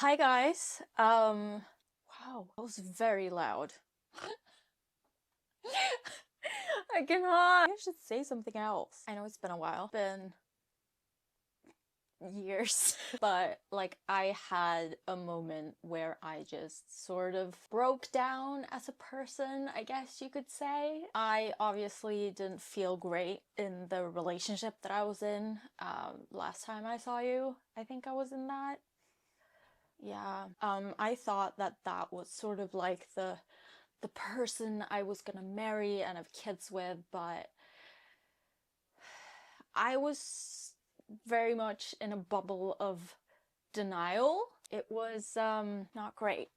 Hi guys. Wow, that was very loud. I cannot. I should say something else. I know it's been a while. Been years. But like I had a moment where I just sort of broke down as a person, I guess you could say. I obviously didn't feel great in the relationship that I was in last time I saw you. I think I was in that. Yeah, I thought that that was sort of like the person I was gonna marry and have kids with, but I was very much in a bubble of denial. It was not great.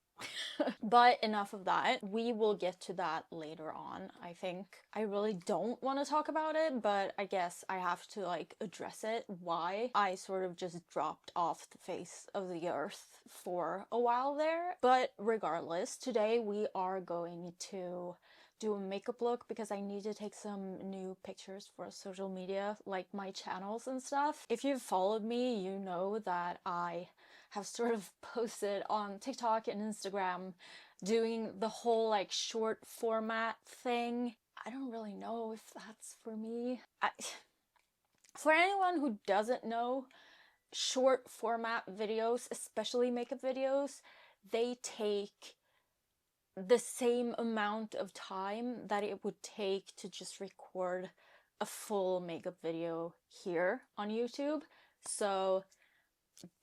But enough of that. We will get to that later on, I think. I really don't want to talk about it, but I guess I have to like address it. Why I sort of just dropped off the face of the earth for a while there. But regardless, today we are going to do a makeup look because I need to take some new pictures for social media, like my channels and stuff. If you've followed me, you know that I have sort of posted on TikTok and Instagram doing the whole like short format thing. I don't really know if that's for me. For anyone who doesn't know, short format videos, especially makeup videos, they take the same amount of time that it would take to just record a full makeup video here on YouTube. So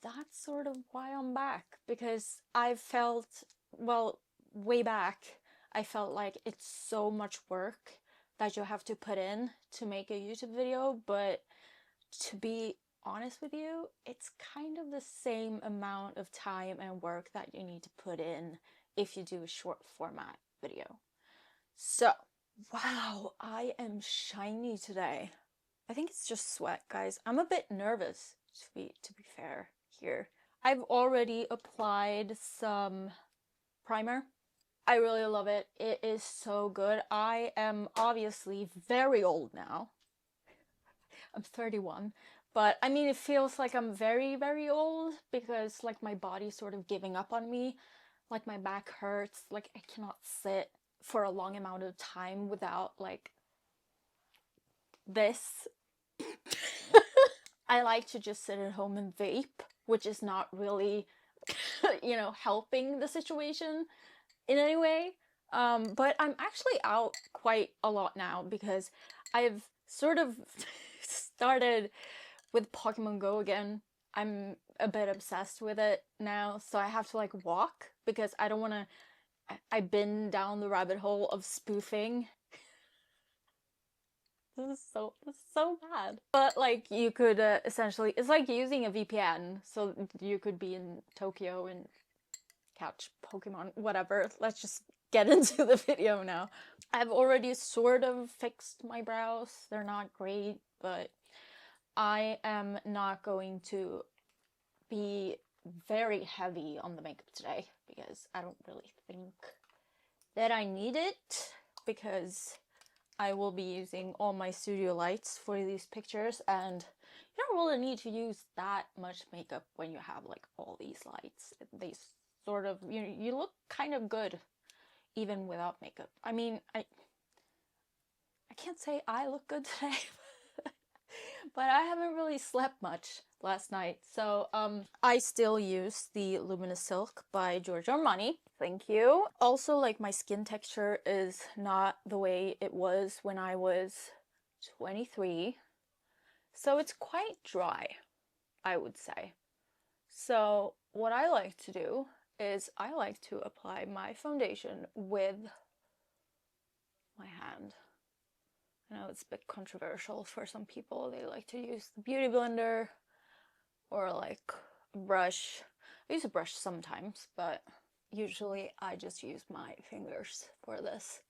that's sort of why I'm back, because I felt, well, way back, I felt like it's so much work that you have to put in to make a YouTube video, but to be honest with you, it's kind of the same amount of time and work that you need to put in if you do a short format video. So, wow, I am shiny today. I think it's just sweat, guys. I'm a bit nervous, to be fair here. I've already applied some primer. I really love it. It is so good. I am obviously very old now. I'm 31. But I mean, it feels like I'm very, very old because like my body's sort of giving up on me. Like my back hurts. Like I cannot sit for a long amount of time without like this. I like to just sit at home and vape, which is not really, you know, helping the situation in any way. But I'm actually out quite a lot now because I've sort of started with Pokemon GO again. I'm a bit obsessed with it now, so I have to like walk because I don't want to. I've been down the rabbit hole of spoofing. This is so bad. But like you could essentially, it's like using a VPN, so you could be in Tokyo and catch Pokemon, whatever. Let's just get into the video now. I've already sort of fixed my brows. They're not great, but I am not going to be very heavy on the makeup today because I don't really think that I need it, because I will be using all my studio lights for these pictures, and you don't really need to use that much makeup when you have like all these lights. They sort of, you look kind of good even without makeup. I mean, I can't say I look good today, but I haven't really slept much last night. So I still use the Luminous Silk by Giorgio Armani. Thank you. Also, like, my skin texture is not the way it was when I was 23. So it's quite dry, I would say. So what I like to do is I like to apply my foundation with my hand. I know it's a bit controversial for some people. They like to use the beauty blender or like a brush. I use a brush sometimes, but usually I just use my fingers for this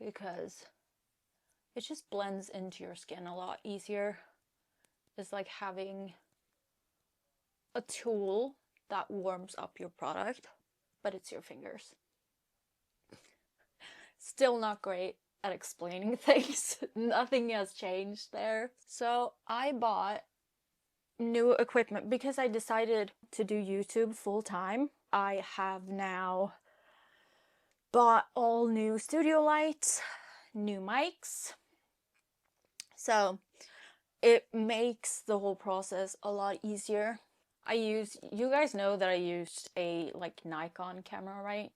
because it just blends into your skin a lot easier. It's like having a tool that warms up your product, but it's your fingers. Still not great at explaining things. Nothing has changed there. So I bought new equipment because I decided to do YouTube full time. I have now bought all new studio lights, new mics. So it makes the whole process a lot easier. You guys know that I used a like Nikon camera, right?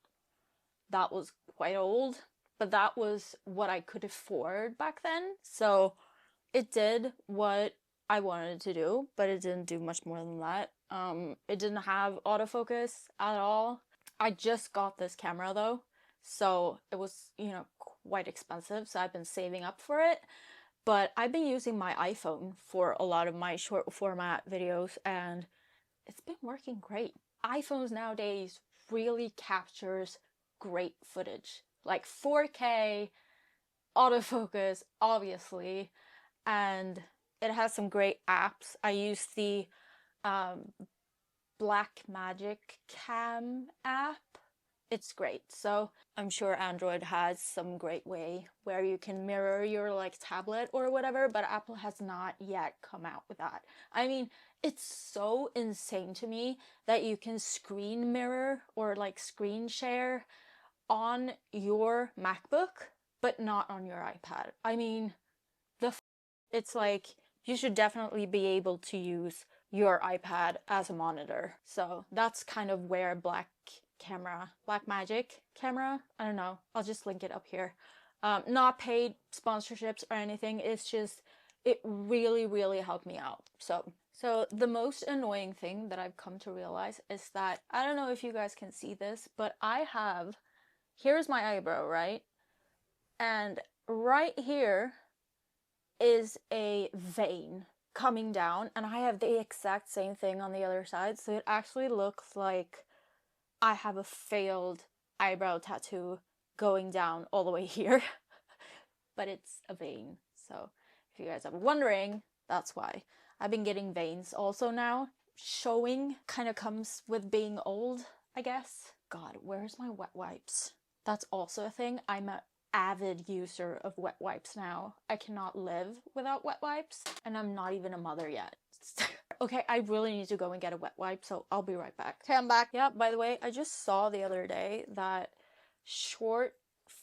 That was quite old, but that was what I could afford back then. So it did what I wanted to do, but it didn't do much more than that. It didn't have autofocus at all. I just got this camera though, so it was, you know, quite expensive, so I've been saving up for it. But I've been using my iPhone for a lot of my short format videos, and it's been working great. iPhones nowadays really captures great footage, like 4K, autofocus, obviously, and it has some great apps. I use the Blackmagic Cam app. It's great. So I'm sure Android has some great way where you can mirror your like tablet or whatever, but Apple has not yet come out with that. I mean, it's so insane to me that you can screen mirror or like screen share on your MacBook, but not on your iPad. I mean, it's like you should definitely be able to use your iPad as a monitor. So that's kind of where Blackmagic camera, I don't know, I'll just link it up here. Not paid sponsorships or anything, it's just, it really, really helped me out. So the most annoying thing that I've come to realize is that, I don't know if you guys can see this, but here's my eyebrow, right? And right here is a vein coming down, and I have the exact same thing on the other side, so it actually looks like I have a failed eyebrow tattoo going down all the way here. But it's a vein, so if you guys are wondering, that's why. I've been getting veins also now. Showing kind of comes with being old, I guess. God, where's my wet wipes? That's also a thing. I'm an avid user of wet wipes now. I cannot live without wet wipes, and I'm not even a mother yet. Okay, I really need to go and get a wet wipe, so I'll be right back. Okay, I'm back. Yeah, by the way, I just saw the other day that short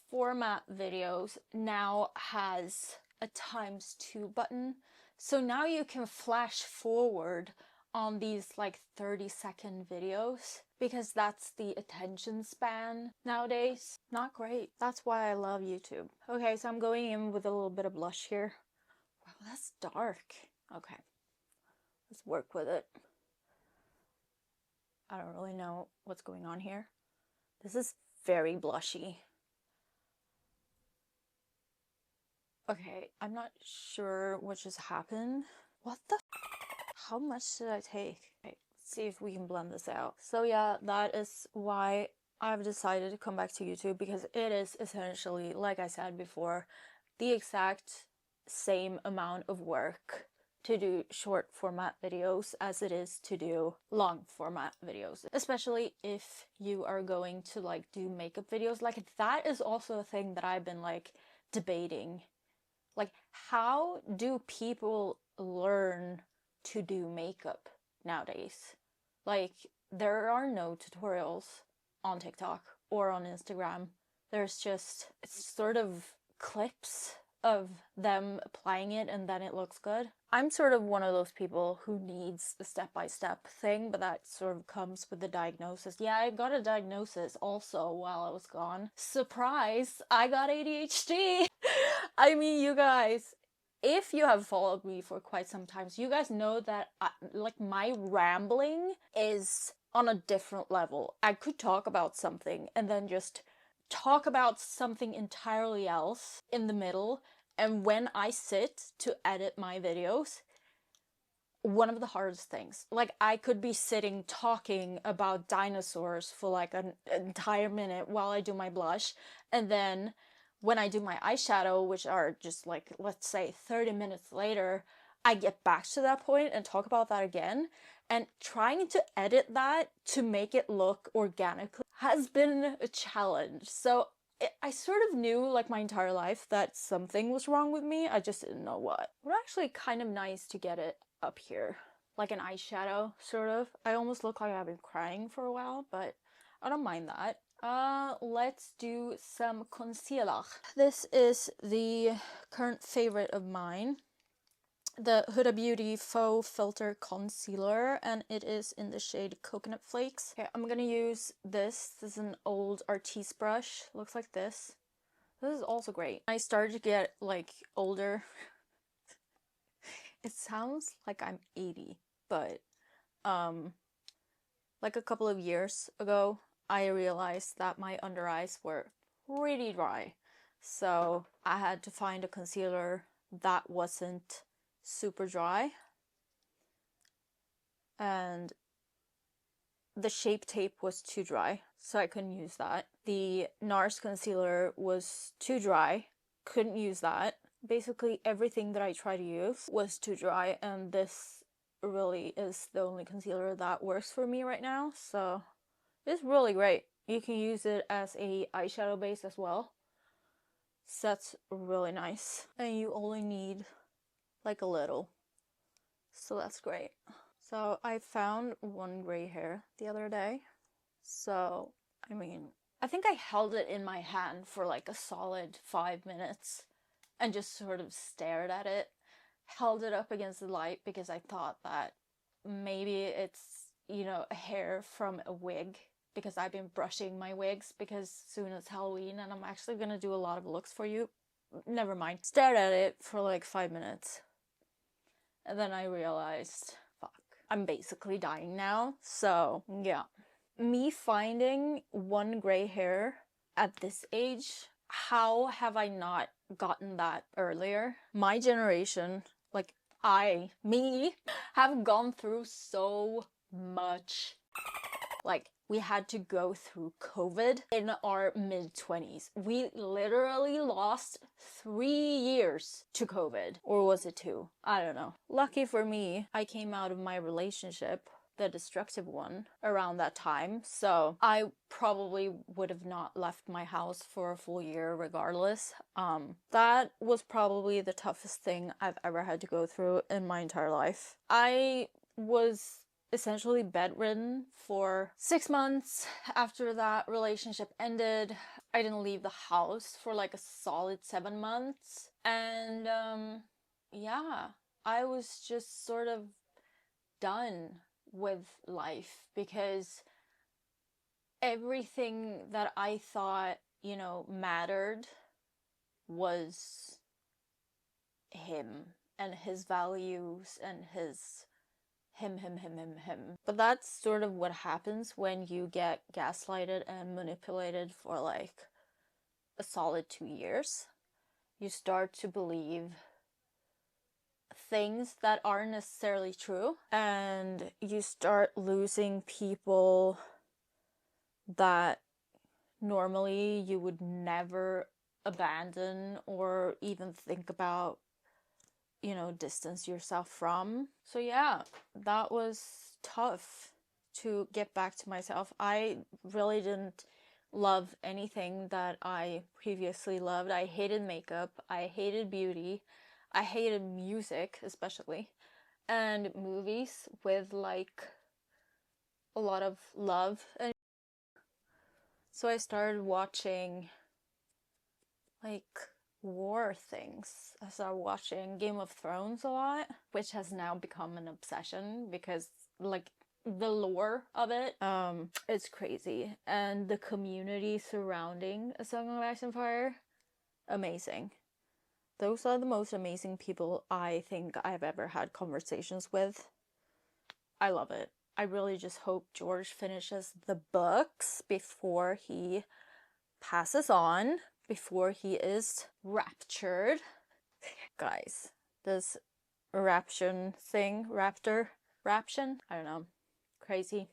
format videos now has a ×2 button. So now you can flash forward on these like 30-second videos, because that's the attention span nowadays. Not great. That's why I love YouTube. Okay, so I'm going in with a little bit of blush here. Wow, that's dark. Okay, let's work with it. I don't really know what's going on here. This is very blushy. Okay, I'm not sure what just happened. What the How much did I take? Okay, let's see if we can blend this out. So yeah, that is why I've decided to come back to YouTube, because it is essentially, like I said before, the exact same amount of work to do short format videos as it is to do long format videos, especially if you are going to like do makeup videos. Like, that is also a thing that I've been like debating. Like, how do people learn to do makeup nowadays? Like, there are no tutorials on TikTok or on Instagram. There's just, it's sort of clips of them applying it and then it looks good. I'm sort of one of those people who needs a step-by-step thing, but that sort of comes with the diagnosis. Yeah, I got a diagnosis also while I was gone. Surprise! I got ADHD! I mean, you guys, if you have followed me for quite some time, you guys know that like my rambling is on a different level. I could talk about something and then just talk about something entirely else in the middle, and when I sit to edit my videos, one of the hardest things, like, I could be sitting talking about dinosaurs for like an entire minute while I do my blush, and then when I do my eyeshadow, which are just like, let's say 30 minutes later, I get back to that point and talk about that again. And trying to edit that to make it look organically has been a challenge. So I sort of knew like my entire life that something was wrong with me. I just didn't know what. It would actually kind of nice to get it up here. like an eyeshadow, sort of. I almost look like I've been crying for a while, but I don't mind that. Let's do some concealer. This is the current favorite of mine, the Huda Beauty Faux Filter Concealer, and it is in the shade Coconut Flakes. Okay, I'm gonna use this. This is an old Artiste brush. Looks like this. This is also great. I started to get like older. It sounds like I'm 80, but like a couple of years ago, I realized that my under eyes were pretty dry. So I had to find a concealer that wasn't super dry. And the Shape Tape was too dry, so I couldn't use that. The NARS concealer was too dry, couldn't use that. Basically everything that I tried to use was too dry, and this really is the only concealer that works for me right now, so it's really great. You can use it as a eyeshadow base as well, so that's really nice. And you only need like a little, so that's great. So I found one gray hair the other day. So, I mean, I think I held it in my hand for like a solid 5 minutes and just sort of stared at it. Held it up against the light because I thought that maybe it's, you know, a hair from a wig, because I've been brushing my wigs because soon it's Halloween and I'm actually gonna do a lot of looks for you. Never mind. Stared at it for like 5 minutes. And then I realized, fuck, I'm basically dying now. So, yeah. Me finding one gray hair at this age, how have I not gotten that earlier? My generation, like me, have gone through so much. Like, we had to go through COVID in our mid-20s. We literally lost 3 years to COVID. Or was it 2? I don't know. Lucky for me, I came out of my relationship, the destructive one, around that time. So I probably would have not left my house for a full year regardless. That was probably the toughest thing I've ever had to go through in my entire life. I was essentially bedridden for 6 months after that relationship ended. I didn't leave the house for like a solid 7 months. And yeah, I was just sort of done with life because everything that I thought, you know, mattered was him and his values and his him. But that's sort of what happens when you get gaslighted and manipulated for like a solid 2 years. You start to believe things that aren't necessarily true, and you start losing people that normally you would never abandon or even think about, you know, distance yourself from. So yeah, that was tough to get back to myself. I really didn't love anything that I previously loved. I hated makeup, I hated beauty, I hated music especially, and movies with like a lot of love. And so I started watching like war things. I started watching Game of Thrones a lot, which has now become an obsession because like the lore of it, it's crazy. And the community surrounding A Song of Ice and Fire, amazing. Those are the most amazing people I think I've ever had conversations with. I love it. I really just hope George finishes the books before he passes on, before he is raptured. Guys, this raption thing, raption? I don't know. Crazy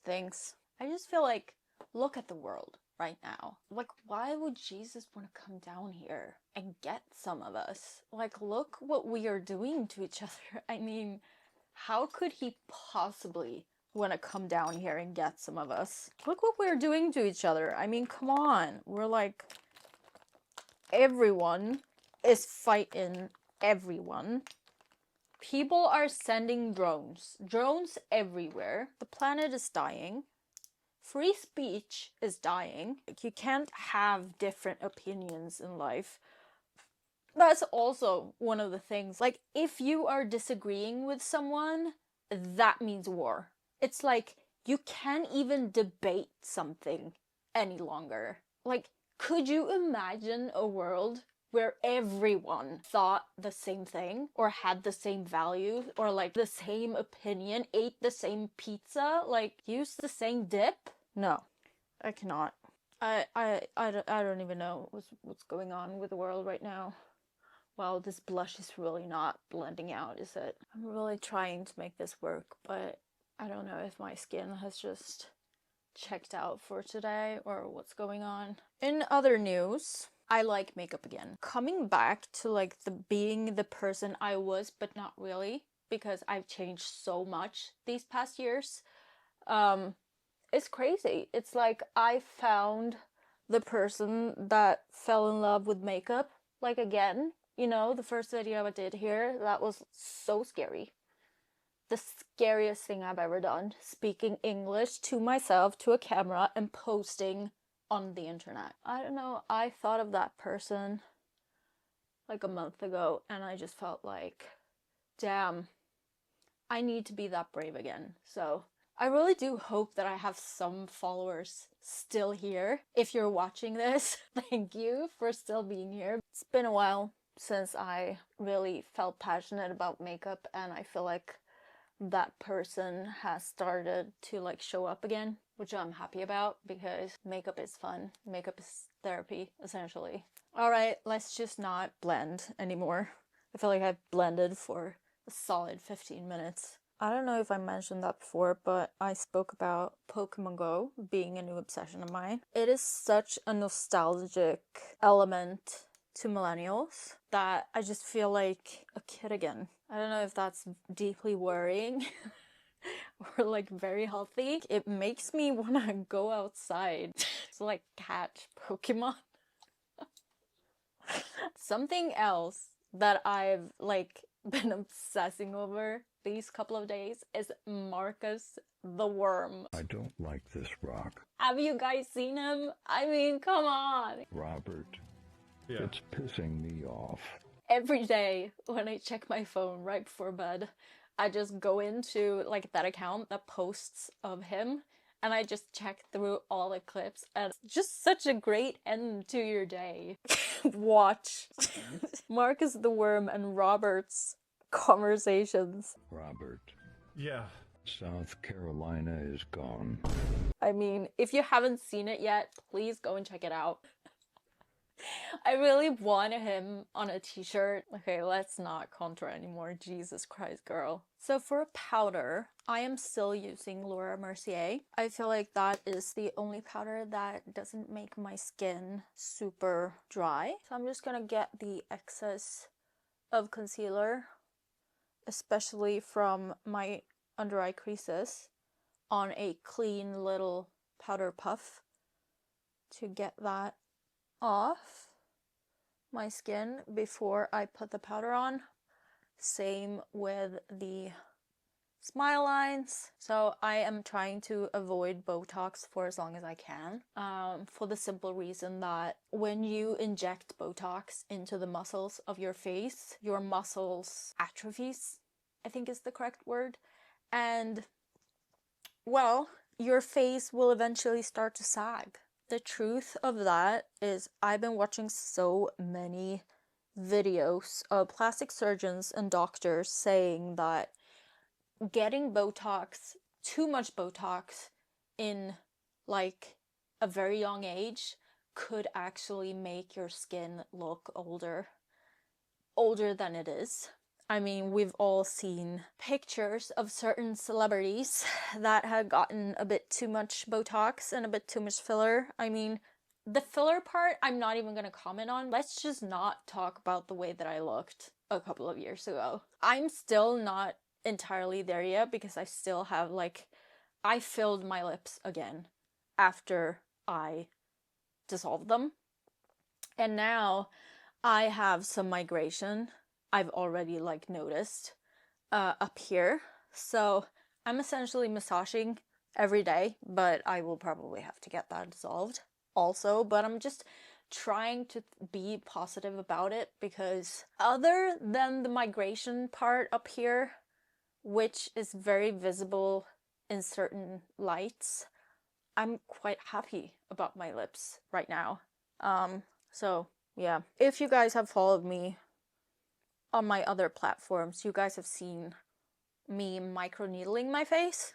things. I just feel like, look at the world right now. Like, why would Jesus want to come down here and get some of us? Like, look what we are doing to each other. I mean, how could he possibly want to come down here and get some of us? Look what we're doing to each other. I mean, come on. We're like, everyone is fighting everyone. People are sending drones. Drones everywhere. The planet is dying. Free speech is dying. Like, you can't have different opinions in life. That's also one of the things. Like, if you are disagreeing with someone, that means war. It's like, you can't even debate something any longer. Like, could you imagine a world where everyone thought the same thing, or had the same values, or like the same opinion, ate the same pizza, like used the same dip? No, I cannot. I don't even know what's going on with the world right now. Wow, this blush is really not blending out, is it? I'm really trying to make this work, but I don't know if my skin has just checked out for today or what's going on. In other news, I like makeup again. Coming back to like being the person I was, but not really, because I've changed so much these past years. It's crazy. It's like I found the person that fell in love with makeup, like again. You know, the first video I did here, that was so scary. The scariest thing I've ever done. Speaking English to myself, to a camera, and posting on the internet. I don't know, I thought of that person like a month ago, and I just felt like, damn, I need to be that brave again. So I really do hope that I have some followers still here. If you're watching this, thank you for still being here. It's been a while since I really felt passionate about makeup, and I feel like that person has started to like show up again, which I'm happy about, because makeup is fun. Makeup is therapy, essentially. All right, let's just not blend anymore. I feel like I've blended for a solid 15 minutes. I don't know if I mentioned that before, but I spoke about Pokémon GO being a new obsession of mine. It is such a nostalgic element to millennials that I just feel like a kid again. I don't know if that's deeply worrying or like very healthy. It makes me want to go outside to like catch Pokemon. Something else that I've like been obsessing over these couple of days is Marcus the Worm. I don't like this rock. Have you guys seen him? I mean, come on. Robert, Yeah. it's pissing me off. Every day when I check my phone right before bed, I just go into like that account that posts of him, and I just check through all the clips, and it's just such a great end to your day. Watch Marcus the Worm and Robert's conversations. Robert, Yeah. South Carolina is gone. I mean, if you haven't seen it yet, please go and check it out. I really want him on a t-shirt. Okay, let's not contour anymore. Jesus Christ, girl. So for a powder, I am still using Laura Mercier. I feel like that is the only powder that doesn't make my skin super dry. So I'm just gonna get the excess of concealer, especially from my under eye creases, on a clean little powder puff to get that off my skin before I put the powder on. Same with the smile lines. So I am trying to avoid Botox for as long as I can, for the simple reason that when you inject Botox into the muscles of your face, your muscles atrophies, I think is the correct word, and well, your face will eventually start to sag. The truth of that is I've been watching so many videos of plastic surgeons and doctors saying that getting Botox, too much Botox in like a very young age could actually make your skin look older than it is. I mean, we've all seen pictures of certain celebrities that had gotten a bit too much Botox and a bit too much filler. I mean, the filler part, I'm not even going to comment on. Let's just not talk about the way that I looked a couple of years ago. I'm still not entirely there yet, because I still have like, I filled my lips again after I dissolved them. And now I have some migration. I've already like noticed. up here. So I'm essentially massaging every day, but I will probably have to get that dissolved also. But I'm just trying to be positive about it, because other than the migration part up here, which is very visible in certain lights, I'm quite happy about my lips right now. So yeah, if you guys have followed me on my other platforms, you guys have seen me microneedling my face.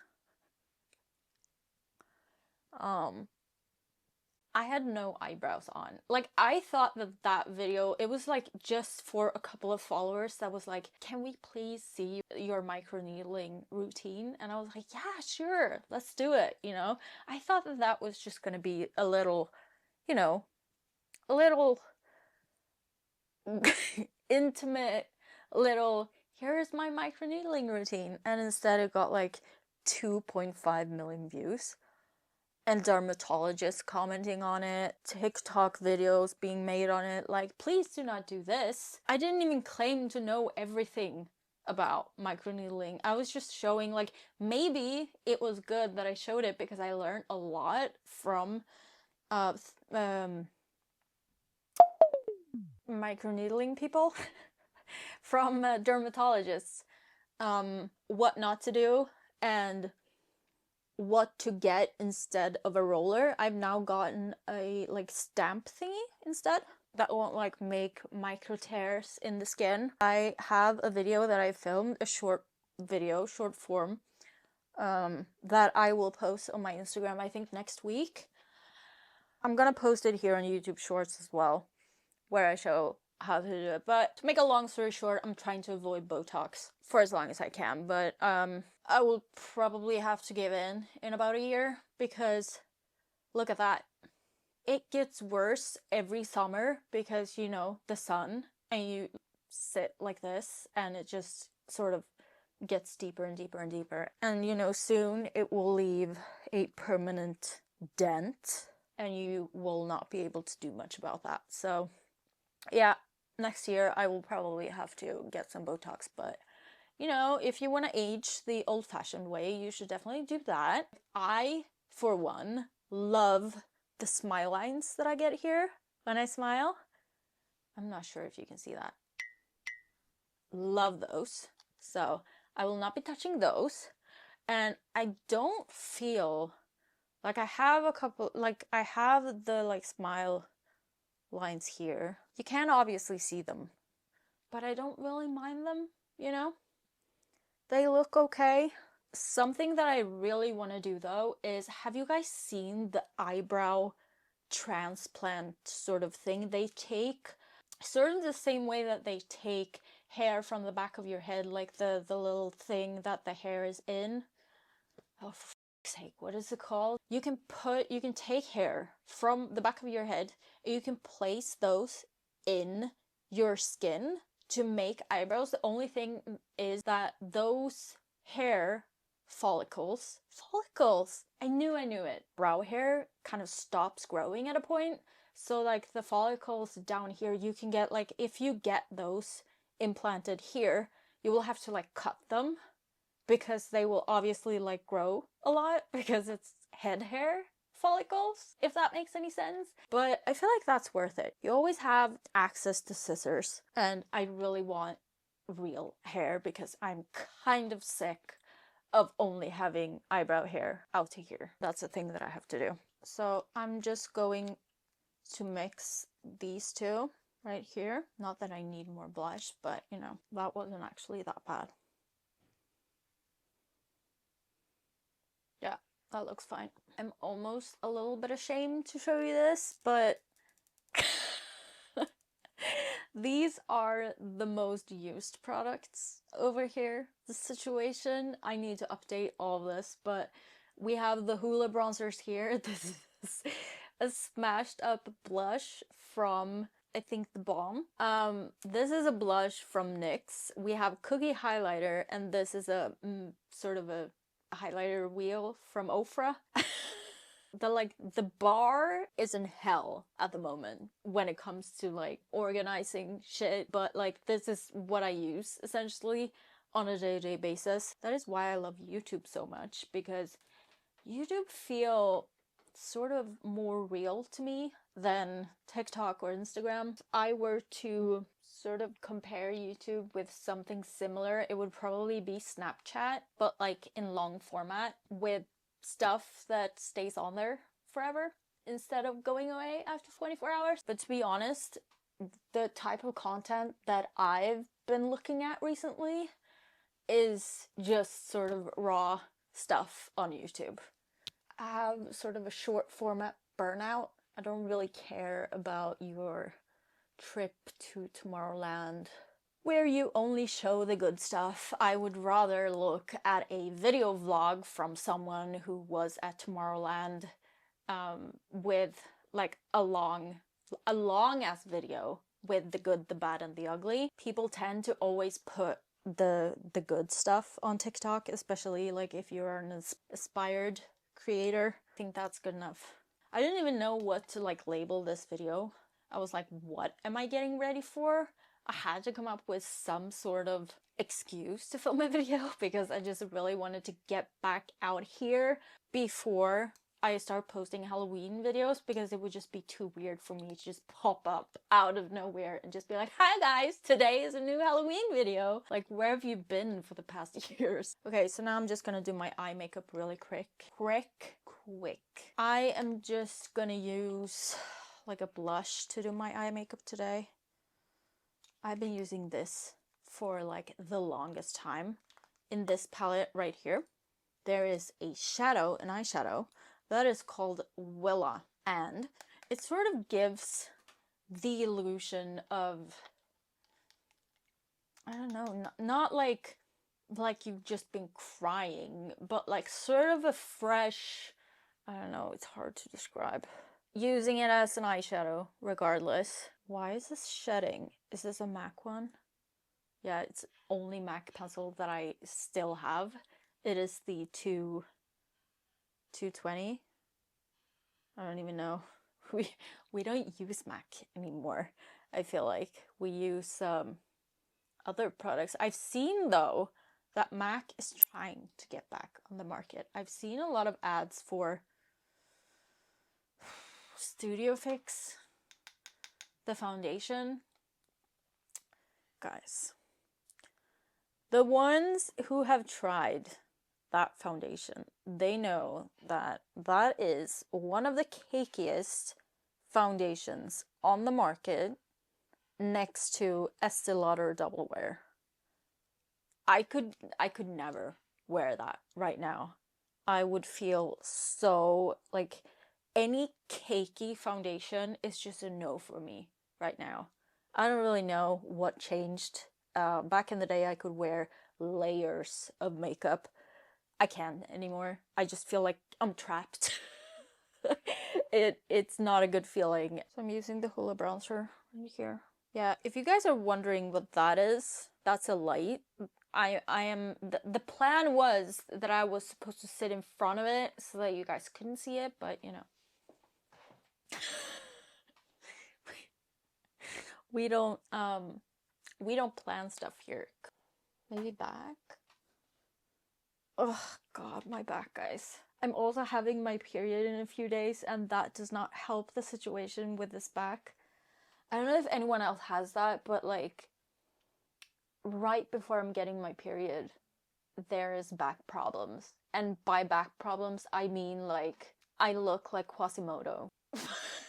I had no eyebrows on. Like, I thought that that video, it was like just for a couple of followers that was like, can we please see your microneedling routine? And I was like, yeah, sure, let's do it, you know? I thought that that was just gonna be a little, you know, a little intimate little, here's my microneedling routine. And instead it got like 2.5 million views. And dermatologists commenting on it, TikTok videos being made on it, like, please do not do this. I didn't even claim to know everything about microneedling. I was just showing, like, maybe it was good that I showed it because I learned a lot from microneedling people from dermatologists, what not to do and what to get instead of a roller. I've now gotten a like stamp thingy instead that won't like make micro tears in the skin. I have a video that I filmed, a short video, short form, that I will post on my Instagram, I think next week. I'm gonna post it here on YouTube Shorts as well, where I show how to do it. But to make a long story short, I'm trying to avoid Botox for as long as I can. But I will probably have to give in about a year, because look at that. It gets worse every summer because, you know, the sun, and you sit like this and it just sort of gets deeper and deeper and deeper. And, you know, soon it will leave a permanent dent and you will not be able to do much about that. So yeah, next year I will probably have to get some Botox, but you know, if you want to age the old-fashioned way, you should definitely do that. I, for one, love the smile lines that I get here when I smile. I'm not sure if you can see that. Love those. So I will not be touching those. And I don't feel like I have a couple, like I have the like smile lines here. You can obviously see them, but I don't really mind them, you know? They look okay. Something that I really want to do though is, have you guys seen the eyebrow transplant sort of thing? They take sort of the same way that they take hair from the back of your head, like the little thing that the hair is in. Oh, for fuck's sake, what is it called? You can take hair from the back of your head and you can place those in your skin to make eyebrows. The only thing is that those hair follicles, I knew it. Brow hair kind of stops growing at a point. So like the follicles down here, you can get like, if you get those implanted here, you will have to like cut them, because they will obviously like grow a lot because it's head hair follicles, if that makes any sense. But I feel like that's worth it. You always have access to scissors, and I really want real hair because I'm kind of sick of only having eyebrow hair out to here. That's a thing that I have to do. So I'm just going to mix these two right here. Not that I need more blush, but you know, that wasn't actually that bad. Yeah, that looks fine. I'm almost a little bit ashamed to show you this, but these are the most used products over here. The situation, I need to update all of this, but we have the Hoola bronzers here. This is a smashed up blush from, I think, the Balm. This is a blush from NYX. We have Cookie highlighter, and this is a sort of a highlighter wheel from Ofra. The bar is in hell at the moment when it comes to like organizing shit, but like this is what I use essentially. on a day-to-day basis. That is why I love YouTube so much, because YouTube feel sort of more real to me than TikTok or Instagram. If I were to sort of compare YouTube with something similar, it would probably be Snapchat, but like in long format with stuff that stays on there forever instead of going away after 24 hours. But to be honest, the type of content that I've been looking at recently is just sort of raw stuff on YouTube. I have sort of a short format burnout. I don't really care about your trip to Tomorrowland where you only show the good stuff. I would rather look at a video vlog from someone who was at Tomorrowland with like a long ass video with the good, the bad, and the ugly. People tend to always put the good stuff on TikTok, especially like if you're an aspired creator. I think that's good enough. I didn't even know what to like label this video. I was like, what am I getting ready for? I had to come up with some sort of excuse to film a video because I just really wanted to get back out here before I start posting Halloween videos, because it would just be too weird for me to just pop up out of nowhere and just be like, hi guys, today is a new Halloween video. Like, where have you been for the past years? Okay, so now I'm just gonna do my eye makeup really quick. I am just gonna use like a blush to do my eye makeup today. I've been using this for like the longest time. In this palette right here, there is a shadow, an eyeshadow, that is called Hoola, and it sort of gives the illusion of, I don't know, not like you've just been crying, but like sort of a fresh, I don't know, it's hard to describe. Using it as an eyeshadow regardless. Why is this shedding? Is this a MAC one? Yeah, it's only MAC pencil that I still have. It is the 220. I don't even know. We don't use MAC anymore. I feel like we use other products. I've seen though that MAC is trying to get back on the market. I've seen a lot of ads for Studio Fix, the foundation. Guys, the ones who have tried that foundation, they know that that is one of the cakiest foundations on the market next to Estee Lauder Double Wear. I could never wear that right now. I would feel so like any cakey foundation is just a no for me right now. I don't really know what changed. Back in the day I could wear layers of makeup. I can't anymore. I just feel like I'm trapped. It's not a good feeling. So I'm using the Hoola bronzer right here. Yeah, if you guys are wondering what that is, that's a light. I am the plan was that I was supposed to sit in front of it so that you guys couldn't see it, but you know. we don't plan stuff here. Maybe back. Oh god, my back, guys. I'm also having my period in a few days, and that does not help the situation with this back. I don't know if anyone else has that, but like right before I'm getting my period, there is back problems. And by back problems, I mean like I look like Quasimodo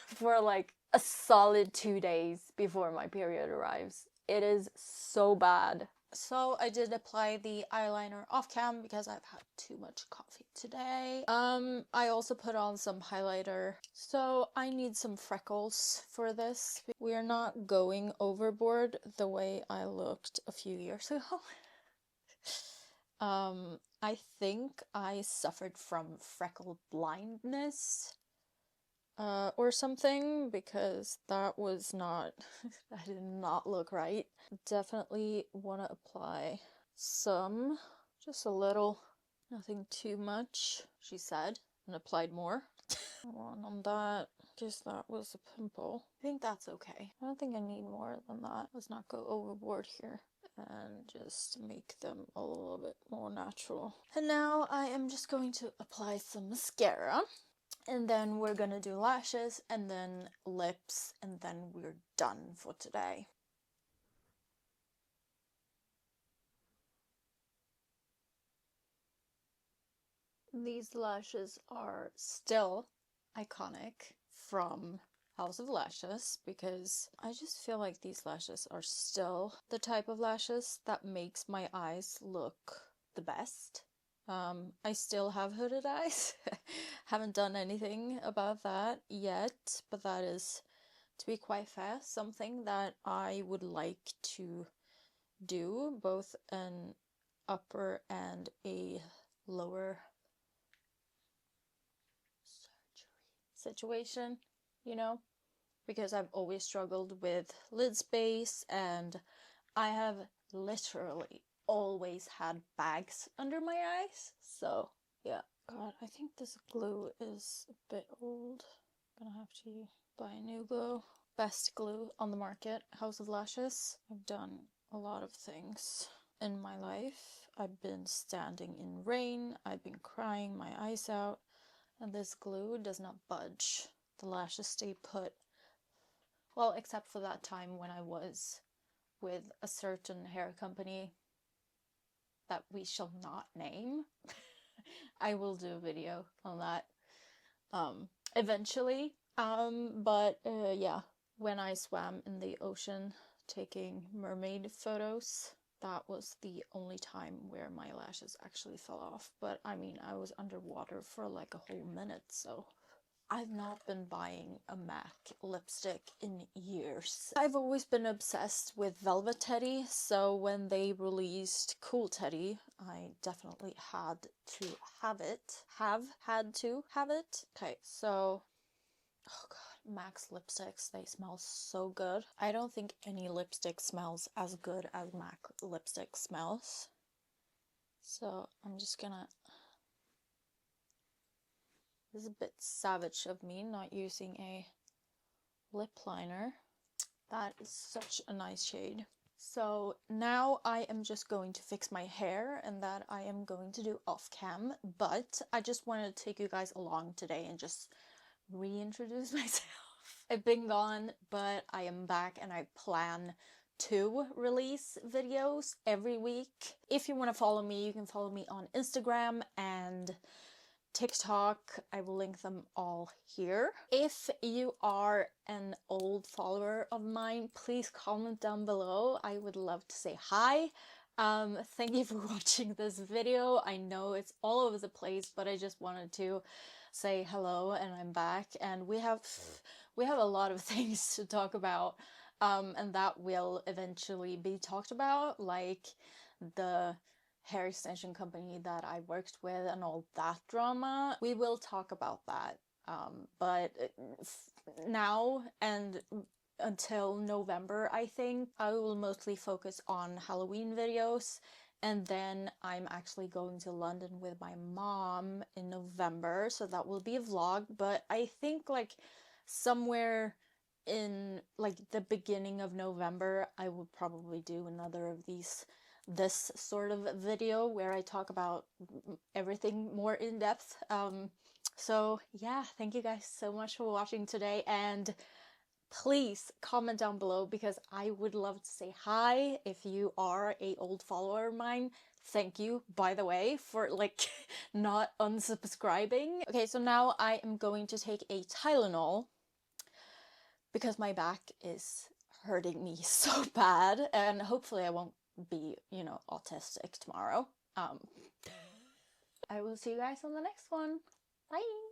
for like a solid 2 days before my period arrives. It is so bad. So I did apply the eyeliner off cam because I've had too much coffee today. I also put on some highlighter. So I need some freckles for this. We're not going overboard the way I looked a few years ago. I think I suffered from freckle blindness or something, because that was not, that did not look right. Definitely want to apply some, just a little, nothing too much, she said, and applied more. One on that, guess that was a pimple. I think that's okay. I don't think I need more than that. Let's not go overboard here. and just make them a little bit more natural. And now I am just going to apply some mascara, and then we're gonna do lashes and then lips, and then we're done for today. These lashes are still iconic from House of Lashes, because I just feel like these lashes are still the type of lashes that makes my eyes look the best. I still have hooded eyes. Haven't done anything about that yet, but that is, to be quite fair, something that I would like to do, both an upper and a lower situation, you know, because I've always struggled with lid space, and I have literally always had bags under my eyes. So yeah. God, I think this glue is a bit old. I'm gonna have to buy a new glue. Best glue on the market, House of Lashes. I've done a lot of things in my life. I've been standing in rain, I've been crying my eyes out, and this glue does not budge. The lashes stay put. Well, except for that time when I was with a certain hair company that we shall not name. I will do a video on that eventually. But yeah, when I swam in the ocean taking mermaid photos, that was the only time where my lashes actually fell off. But I mean, I was underwater for like a whole minute, so I've not been buying a MAC lipstick in years. I've always been obsessed with Velvet Teddy, so when they released Cool Teddy, I definitely had to have it. Had to have it. Okay, so, oh god, MAC's lipsticks, they smell so good. I don't think any lipstick smells as good as MAC lipstick smells. So I'm just gonna... This is a bit savage of me not using a lip liner. That is such a nice shade. So now I am just going to fix my hair, and that I am going to do off cam, but I just wanted to take you guys along today and just reintroduce myself. I've been gone, but I am back, and I plan to release videos every week. If you want to follow me, you can follow me on Instagram and TikTok. I will link them all here. If you are an old follower of mine, please comment down below. I would love to say hi. Thank you for watching this video. I know it's all over the place, but I just wanted to say hello, and I'm back, and we have a lot of things to talk about, and that will eventually be talked about, like the hair extension company that I worked with and all that drama. We will talk about that, but now and until November, I think I will mostly focus on Halloween videos, and then I'm actually going to London with my mom in November, so that will be a vlog. But I think like somewhere in like the beginning of November, I will probably do another of this sort of video where I talk about everything more in depth. So yeah, thank you guys so much for watching today, and please comment down below, because I would love to say hi. If you are a old follower of mine, thank you, by the way, for like not unsubscribing. Okay, so now I am going to take a Tylenol because my back is hurting me so bad, and hopefully I won't be, you know, autistic tomorrow. I will see you guys on the next one. Bye!